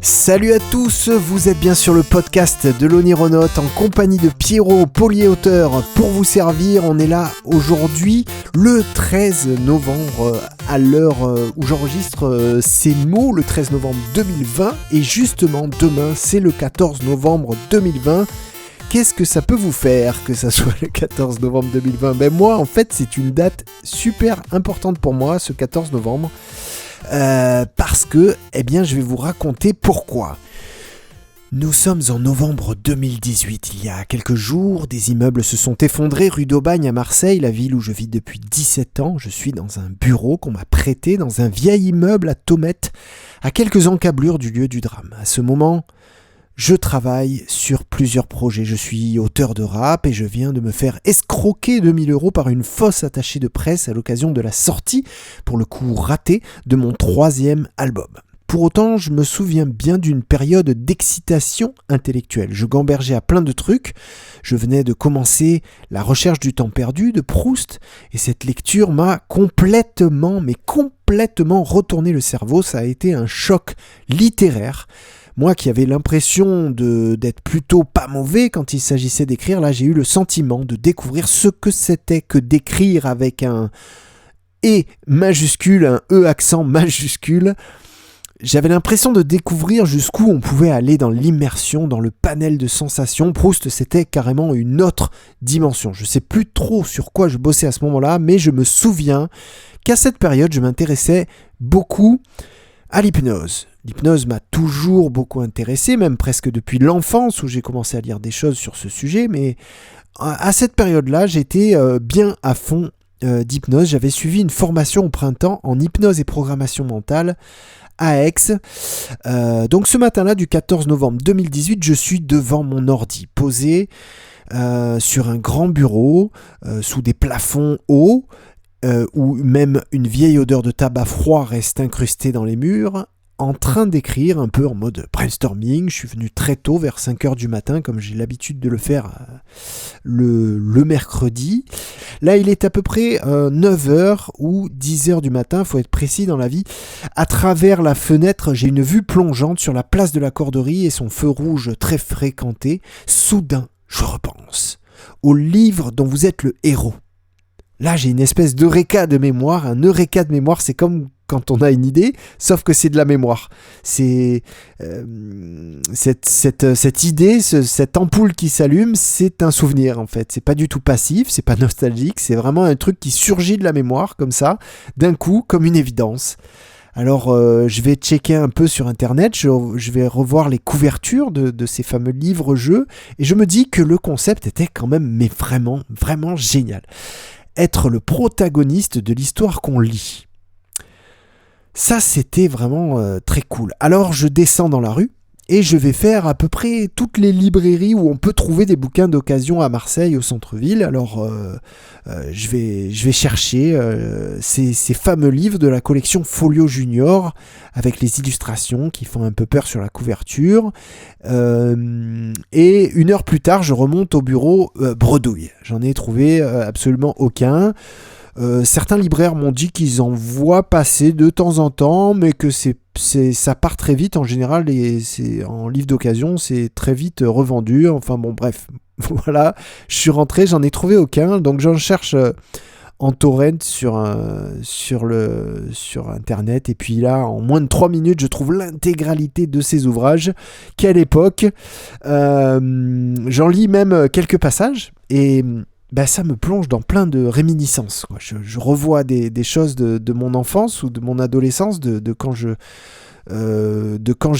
Salut à tous, vous êtes bien sur le podcast de l'Onironaute en compagnie de Pierrot, Polyauteur, pour vous servir. On est là aujourd'hui, le 13 novembre, à l'heure où j'enregistre ces mots, le 13 novembre 2020. Et justement, demain, c'est le 14 novembre 2020. Qu'est-ce que ça peut vous faire que ça soit le 14 novembre 2020 ? Ben moi, en fait, c'est une date super importante pour moi, ce 14 novembre. Parce que, je vais vous raconter pourquoi. Nous sommes en novembre 2018. Il y a quelques jours, des immeubles se sont effondrés rue d'Aubagne à Marseille, la ville où je vis depuis 17 ans. Je suis dans un bureau qu'on m'a prêté dans un vieil immeuble à Tomette, à quelques encablures du lieu du drame. À ce moment, je travaille sur plusieurs projets. Je suis auteur de rap et je viens de me faire escroquer 2000 € par une fausse attachée de presse à l'occasion de la sortie, pour le coup ratée, de mon 3e album. Pour autant, je me souviens bien d'une période d'excitation intellectuelle. Je gambergeais à plein de trucs. Je venais de commencer La recherche du temps perdu de Proust et cette lecture m'a complètement retourné le cerveau. Ça a été un choc littéraire. Moi qui avais l'impression d'être plutôt pas mauvais quand il s'agissait d'écrire, là j'ai eu le sentiment de découvrir ce que c'était que d'écrire avec un E majuscule, un E accent majuscule. J'avais l'impression de découvrir jusqu'où on pouvait aller dans l'immersion, dans le panel de sensations. Proust, c'était carrément une autre dimension. Je ne sais plus trop sur quoi je bossais à ce moment-là, mais je me souviens qu'à cette période, je m'intéressais beaucoup à l'hypnose. L'hypnose m'a toujours beaucoup intéressé, même presque depuis l'enfance où j'ai commencé à lire des choses sur ce sujet, mais à cette période-là, j'étais bien à fond d'hypnose. J'avais suivi une formation au printemps en hypnose et programmation mentale à Aix. Donc ce matin-là, du 14 novembre 2018, je suis devant mon ordi, posé sur un grand bureau, sous des plafonds hauts, où même une vieille odeur de tabac froid reste incrustée dans les murs, en train d'écrire un peu en mode brainstorming. Je suis venu très tôt, vers 5h du matin, comme j'ai l'habitude de le faire le mercredi. Là, il est à peu près 9h ou 10h du matin, il faut être précis dans la vie. À travers la fenêtre, j'ai une vue plongeante sur la place de la Corderie et son feu rouge très fréquenté. Soudain, je repense au livre dont vous êtes le héros. Là, j'ai une espèce d'eureka de mémoire. Un eureka de mémoire, c'est comme quand on a une idée, sauf que c'est de la mémoire. C'est cette idée, cette ampoule qui s'allume, c'est un souvenir en fait. C'est pas du tout passif, c'est pas nostalgique, c'est vraiment un truc qui surgit de la mémoire comme ça, d'un coup, comme une évidence. Alors, je vais checker un peu sur Internet, je vais revoir les couvertures de ces fameux livres-jeux, et je me dis que le concept était quand même, mais vraiment, vraiment génial. Être le protagoniste de l'histoire qu'on lit. Ça, c'était vraiment très cool. Alors, je descends dans la rue et je vais faire à peu près toutes les librairies où on peut trouver des bouquins d'occasion à Marseille, au centre-ville. Alors, je vais chercher ces fameux livres de la collection Folio Junior avec les illustrations qui font un peu peur sur la couverture. Et 1 heure plus tard, je remonte au bureau Bredouille. J'en ai trouvé absolument aucun. Certains libraires m'ont dit qu'ils en voient passer de temps en temps, mais que ça part très vite en général, en livre d'occasion, c'est très vite revendu. Enfin bon, bref, voilà, je suis rentré, j'en ai trouvé aucun, donc j'en cherche en torrent sur Internet, et puis là, en moins de 3 minutes, je trouve l'intégralité de ces ouvrages. Quelle époque! J'en lis même quelques passages, et ça me plonge dans plein de réminiscences, quoi. Je revois des choses de mon enfance ou de mon adolescence, de quand je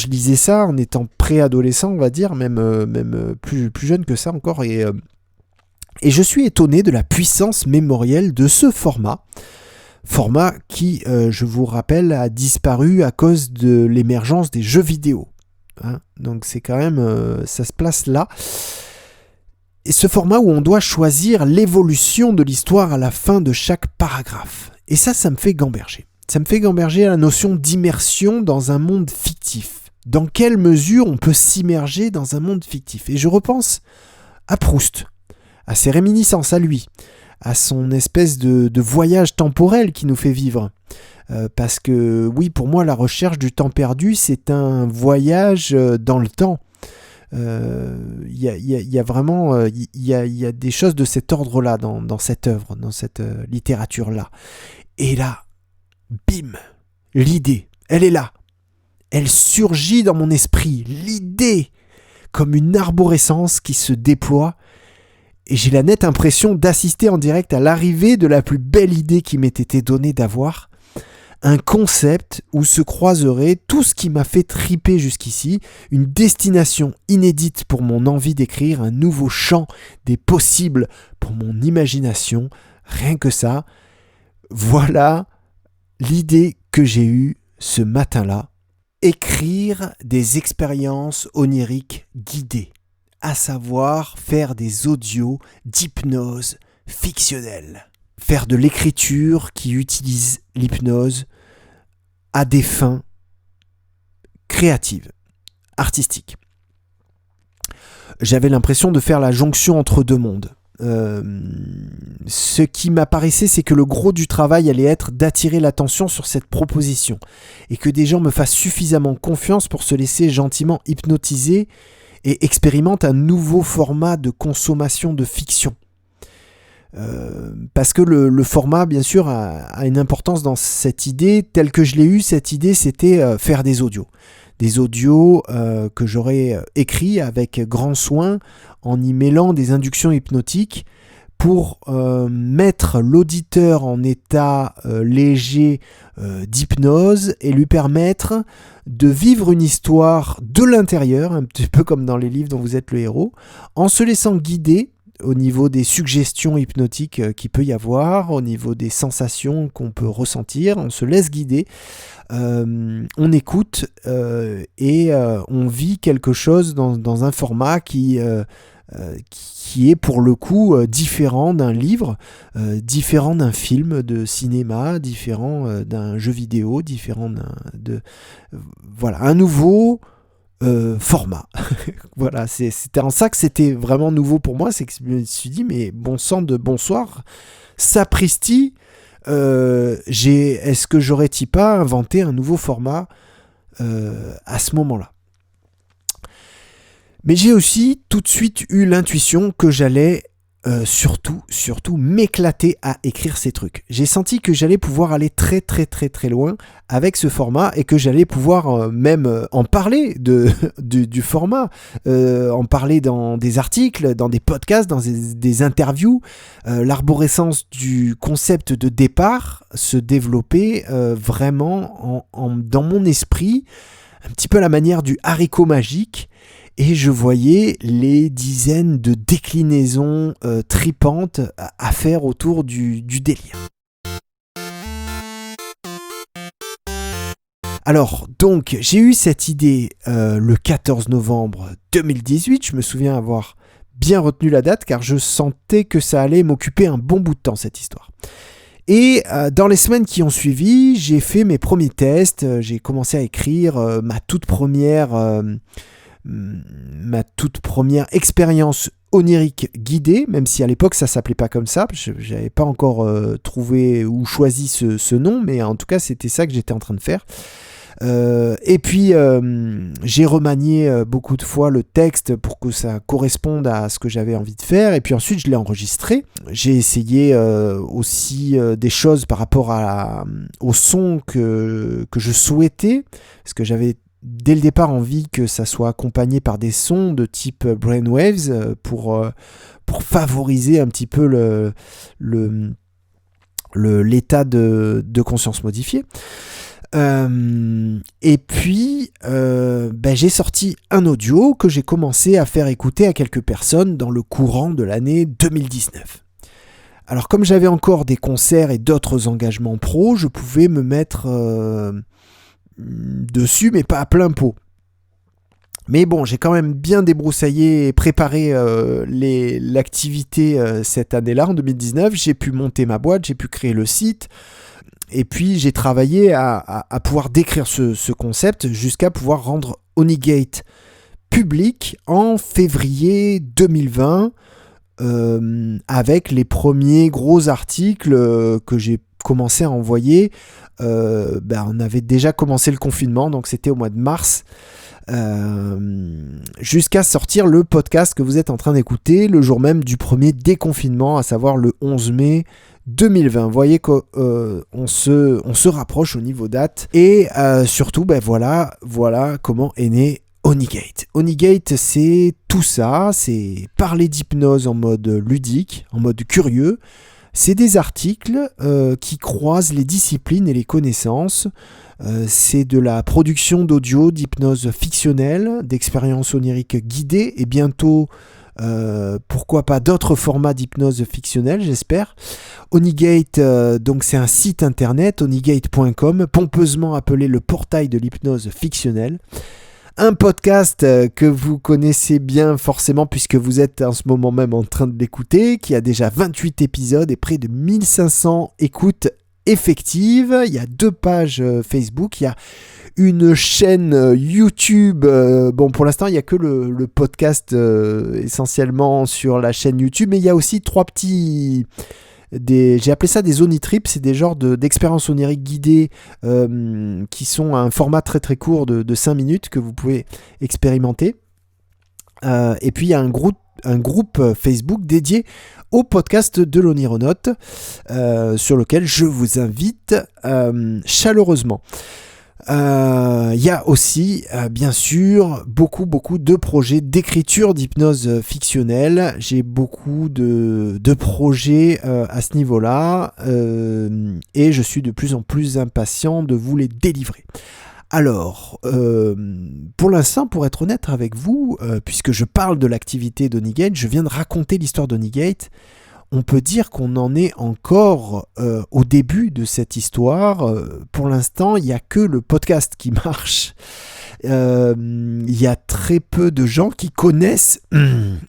lisais ça, en étant préadolescent, on va dire, même plus jeune que ça encore. Et je suis étonné de la puissance mémorielle de ce format qui, je vous rappelle, a disparu à cause de l'émergence des jeux vidéo. Donc c'est quand même, ça se place là. Et ce format où on doit choisir l'évolution de l'histoire à la fin de chaque paragraphe. Et ça me fait gamberger. Ça me fait gamberger à la notion d'immersion dans un monde fictif. Dans quelle mesure on peut s'immerger dans un monde fictif ? Et je repense à Proust, à ses réminiscences à lui, à son espèce de voyage temporel qui nous fait vivre. Parce que oui, pour moi, la recherche du temps perdu, c'est un voyage dans le temps. Il y a vraiment il y a des choses de cet ordre-là dans cette œuvre, dans cette littérature-là. Et là, bim, l'idée, elle est là. Elle surgit dans mon esprit, l'idée, comme une arborescence qui se déploie. Et j'ai la nette impression d'assister en direct à l'arrivée de la plus belle idée qui m'ait été donnée d'avoir. Un concept où se croiserait tout ce qui m'a fait triper jusqu'ici, une destination inédite pour mon envie d'écrire, un nouveau champ des possibles pour mon imagination. Rien que ça, voilà l'idée que j'ai eue ce matin-là. Écrire des expériences oniriques guidées, à savoir faire des audios d'hypnose fictionnelle. Faire de l'écriture qui utilise l'hypnose à des fins créatives, artistiques. J'avais l'impression de faire la jonction entre deux mondes. Ce qui m'apparaissait, c'est que le gros du travail allait être d'attirer l'attention sur cette proposition et que des gens me fassent suffisamment confiance pour se laisser gentiment hypnotiser et expérimentent un nouveau format de consommation de fiction. Parce que le format, bien sûr, a une importance dans cette idée. Telle que je l'ai eue, cette idée, c'était faire des audios. Des audios que j'aurais écrits avec grand soin en y mêlant des inductions hypnotiques pour mettre l'auditeur en état léger d'hypnose et lui permettre de vivre une histoire de l'intérieur, un petit peu comme dans les livres dont vous êtes le héros, en se laissant guider au niveau des suggestions hypnotiques qu'il peut y avoir, au niveau des sensations qu'on peut ressentir. On se laisse guider, on écoute et on vit quelque chose dans un format qui est pour le coup différent d'un livre, différent d'un film de cinéma, différent d'un jeu vidéo, différent voilà, un nouveau format. Voilà, c'était en ça que c'était vraiment nouveau pour moi, c'est que je me suis dit, mais bon sang de bonsoir, sapristi, est-ce que j'aurais-il pas inventé un nouveau format à ce moment-là? Mais j'ai aussi tout de suite eu l'intuition que j'allais surtout m'éclater à écrire ces trucs. J'ai senti que j'allais pouvoir aller très très très très loin avec ce format et que j'allais pouvoir même en parler du format, en parler dans des articles, dans des podcasts, dans des interviews. L'arborescence du concept de départ se développait vraiment dans mon esprit, un petit peu à la manière du haricot magique. Et je voyais les dizaines de déclinaisons tripantes à faire autour du délire. Alors, donc, j'ai eu cette idée le 14 novembre 2018. Je me souviens avoir bien retenu la date car je sentais que ça allait m'occuper un bon bout de temps, cette histoire. Et dans les semaines qui ont suivi, j'ai fait mes premiers tests. J'ai commencé à écrire ma toute première expérience onirique guidée, même si à l'époque ça s'appelait pas comme ça, je n'avais pas encore trouvé ou choisi ce nom, mais en tout cas c'était ça que j'étais en train de faire. Et puis j'ai remanié beaucoup de fois le texte pour que ça corresponde à ce que j'avais envie de faire, et puis ensuite je l'ai enregistré. J'ai essayé aussi des choses par rapport au son que je souhaitais, parce que j'avais dès le départ envie que ça soit accompagné par des sons de type brainwaves pour favoriser un petit peu l'état de conscience modifié. Et puis j'ai sorti un audio que j'ai commencé à faire écouter à quelques personnes dans le courant de l'année 2019. Alors comme j'avais encore des concerts et d'autres engagements pro, je pouvais me mettre dessus, mais pas à plein pot. Mais bon, j'ai quand même bien débroussaillé et préparé l'activité cette année-là, en 2019. J'ai pu monter ma boîte, j'ai pu créer le site. Et puis, j'ai travaillé à pouvoir décrire ce concept jusqu'à pouvoir rendre Onigate public en février 2020 avec les premiers gros articles que j'ai commencé à envoyer. On avait déjà commencé le confinement, donc c'était au mois de mars. Jusqu'à sortir le podcast que vous êtes en train d'écouter le jour même du premier déconfinement, à savoir le 11 mai 2020. Vous voyez qu'on se rapproche au niveau date. Et surtout, voilà comment est né Onigate. Onigate, c'est tout ça, c'est parler d'hypnose en mode ludique, en mode curieux. C'est des articles qui croisent les disciplines et les connaissances. C'est de la production d'audio, d'hypnose fictionnelle, d'expériences oniriques guidées et bientôt, pourquoi pas, d'autres formats d'hypnose fictionnelle, j'espère. Onigate, donc c'est un site internet, onigate.com, pompeusement appelé le portail de l'hypnose fictionnelle. Un podcast que vous connaissez bien forcément puisque vous êtes en ce moment même en train de l'écouter, qui a déjà 28 épisodes et près de 1500 écoutes effectives. Il y a 2 pages Facebook, il y a une chaîne YouTube. Pour l'instant, il n'y a que le podcast essentiellement sur la chaîne YouTube, mais il y a aussi 3 petits... j'ai appelé ça des Onitrips, c'est des genres d'expériences oniriques guidées qui sont à un format très très court de 5 minutes que vous pouvez expérimenter. Et puis il y a un groupe Facebook dédié au podcast de l'Onironaute sur lequel je vous invite chaleureusement. Il y a aussi, bien sûr, beaucoup de projets d'écriture d'hypnose fictionnelle. J'ai beaucoup de projets à ce niveau-là et je suis de plus en plus impatient de vous les délivrer. Alors, pour l'instant, pour être honnête avec vous, puisque je parle de l'activité d'Onigate, je viens de raconter l'histoire d'Onigate. On peut dire qu'on en est encore au début de cette histoire. Pour l'instant, il n'y a que le podcast qui marche. Il y a très peu de gens qui connaissent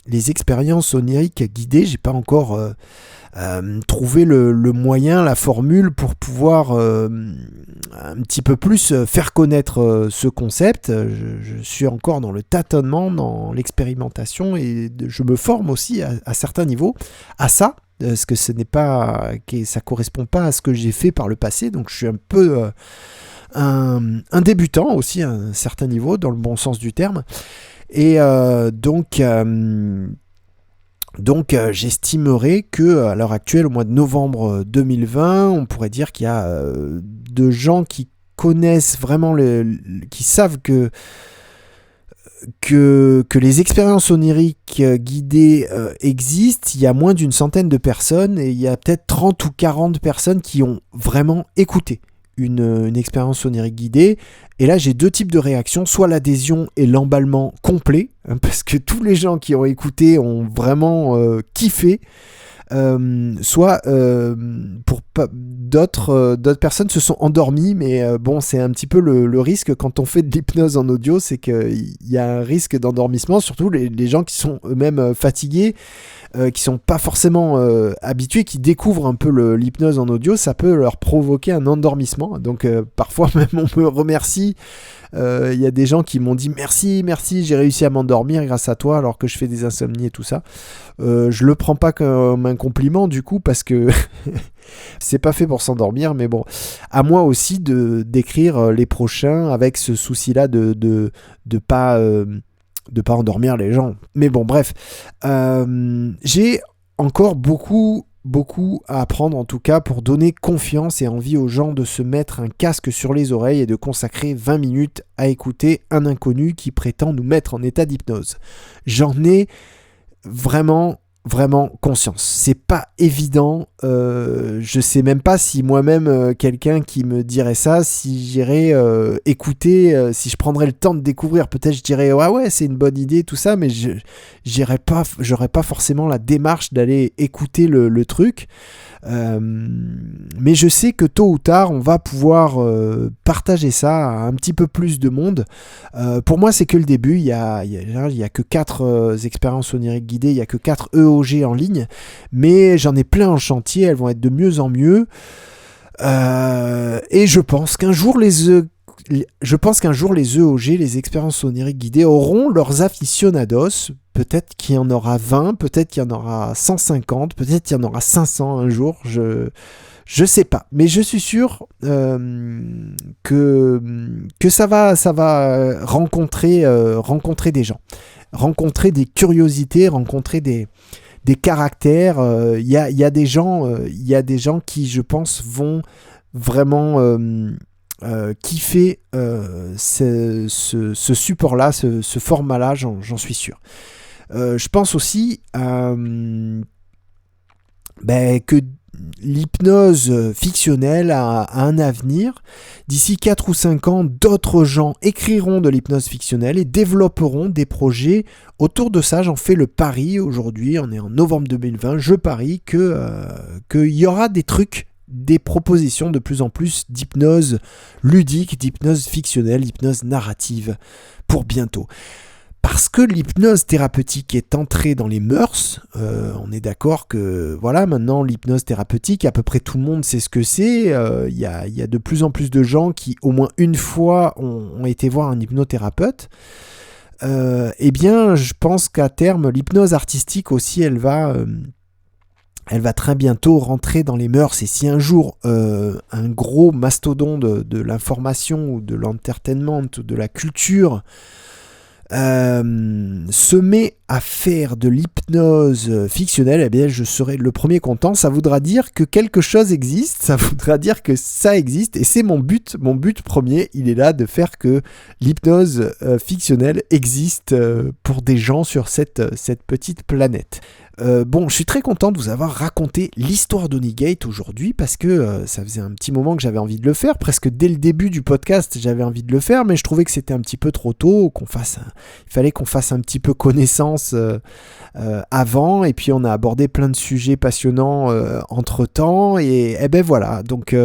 les expériences oniriques guidées. J'ai pas encore trouvé le moyen, la formule pour pouvoir un petit peu plus faire connaître ce concept. Je suis encore dans le tâtonnement, dans l'expérimentation et je me forme aussi à certains niveaux à ça, parce que ça correspond pas à ce que j'ai fait par le passé, donc je suis un peu un débutant aussi à un certain niveau, dans le bon sens du terme. Et donc j'estimerais que à l'heure actuelle, au mois de novembre 2020, on pourrait dire qu'il y a de gens qui connaissent vraiment, qui savent que les expériences oniriques guidées existent. Il y a moins d'une centaine de personnes et il y a peut-être 30 ou 40 personnes qui ont vraiment écouté une expérience onirique guidée. Et là, j'ai 2 types de réactions, soit l'adhésion et l'emballement complet, parce que tous les gens qui ont écouté ont vraiment kiffé, soit d'autres personnes se sont endormies, mais c'est un petit peu le risque quand on fait de l'hypnose en audio, c'est qu'il y a un risque d'endormissement, surtout les gens qui sont eux-mêmes fatigués, qui sont pas forcément habitués, qui découvrent un peu l'hypnose en audio, ça peut leur provoquer un endormissement. Donc parfois même on me remercie. Il y a des gens qui m'ont dit merci, j'ai réussi à m'endormir grâce à toi alors que je fais des insomnies et tout ça. Je le prends pas comme un compliment du coup, parce que c'est pas fait pour s'endormir, mais bon, à moi aussi d'écrire les prochains avec ce souci-là de pas endormir les gens. Mais bon, bref, j'ai encore beaucoup à apprendre, en tout cas pour donner confiance et envie aux gens de se mettre un casque sur les oreilles et de consacrer 20 minutes à écouter un inconnu qui prétend nous mettre en état d'hypnose. J'en ai vraiment conscience. C'est pas évident. Je sais même pas si moi-même, quelqu'un qui me dirait ça, si j'irais écouter, si je prendrais le temps de découvrir, peut-être je dirais ouais c'est une bonne idée tout ça, mais j'aurais pas forcément la démarche d'aller écouter le truc. Mais je sais que tôt ou tard on va pouvoir partager ça à un petit peu plus de monde. Pour moi c'est que le début. Il y a que 4 expériences oniriques guidées, il y a que 4 EOG en ligne, mais j'en ai plein en chantier, elles vont être de mieux en mieux, et je pense qu'un jour les EOG, les expériences oniriques guidées, auront leurs aficionados. Peut-être qu'il y en aura 20, peut-être qu'il y en aura 150, peut-être qu'il y en aura 500 un jour. Je Je sais pas, mais je suis sûr que ça va rencontrer des gens, rencontrer des curiosités, rencontrer des caractères. Il y a des gens qui, je pense, vont vraiment kiffer ce support-là, ce format-là, j'en suis sûr. Je pense aussi que l'hypnose fictionnelle a un avenir. D'ici 4 ou 5 ans, d'autres gens écriront de l'hypnose fictionnelle et développeront des projets autour de ça. J'en fais le pari aujourd'hui, on est en novembre 2020, je parie qu'il y aura des trucs, des propositions de plus en plus d'hypnose ludique, d'hypnose fictionnelle, d'hypnose narrative pour bientôt. Parce que l'hypnose thérapeutique est entrée dans les mœurs, on est d'accord que voilà, maintenant l'hypnose thérapeutique, à peu près tout le monde sait ce que c'est. Il y a de plus en plus de gens qui, au moins une fois, ont été voir un hypnothérapeute. Eh bien, je pense qu'à terme, l'hypnose artistique aussi, elle va très bientôt rentrer dans les mœurs. Et si un jour, un gros mastodonte de l'information ou de l'entertainment, de la culture, se met à faire de l'hypnose fictionnelle, eh bien je serai le premier content. Ça voudra dire que quelque chose existe, ça voudra dire que ça existe, et c'est mon but premier, il est là, de faire que l'hypnose fictionnelle existe pour des gens sur cette petite planète. Bon, je suis très content de vous avoir raconté l'histoire d'Onigate aujourd'hui, parce que ça faisait un petit moment que j'avais envie de le faire, presque dès le début du podcast j'avais envie de le faire, mais je trouvais que c'était un petit peu trop tôt, il fallait qu'on fasse un petit peu connaissance avant, et puis on a abordé plein de sujets passionnants entre temps, et ben voilà, donc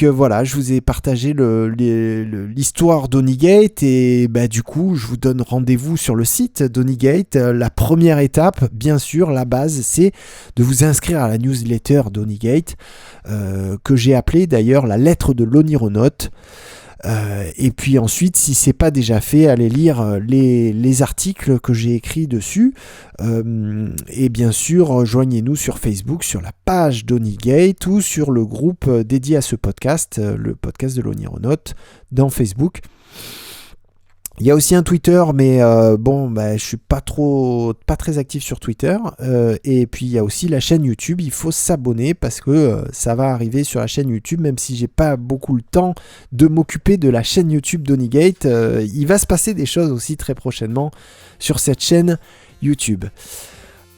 voilà, je vous ai partagé l'histoire d'Onigate, et du coup je vous donne rendez-vous sur le site d'Onigate. La première étape, bien sûr, la base, c'est de vous inscrire à la newsletter d'Onigate, que j'ai appelée d'ailleurs la lettre de l'Onironaute. Et puis ensuite, si c'est pas déjà fait, allez lire les articles que j'ai écrits dessus, et bien sûr rejoignez-nous sur Facebook, sur la page d'Onigate, ou sur le groupe dédié à ce podcast, le podcast de l'Onironaute, dans Facebook. Il y a aussi un Twitter, mais je suis pas très actif sur Twitter. Et puis il y a aussi la chaîne YouTube. Il faut s'abonner parce que ça va arriver sur la chaîne YouTube, même si j'ai pas beaucoup le temps de m'occuper de la chaîne YouTube d'Onigate. Il va se passer des choses aussi très prochainement sur cette chaîne YouTube.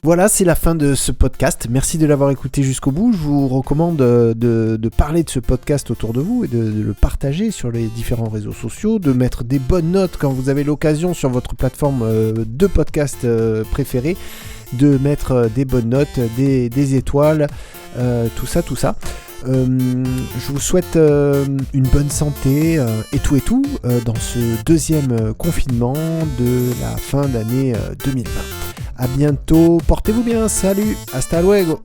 Voilà, c'est la fin de ce podcast. Merci de l'avoir écouté jusqu'au bout. Je vous recommande de parler de ce podcast autour de vous et de le partager sur les différents réseaux sociaux, de mettre des bonnes notes quand vous avez l'occasion sur votre plateforme de podcast préférée, de mettre des bonnes notes, des étoiles, tout ça. Je vous souhaite une bonne santé et tout dans ce deuxième confinement de la fin d'année 2020. À bientôt, portez-vous bien, salut, hasta luego.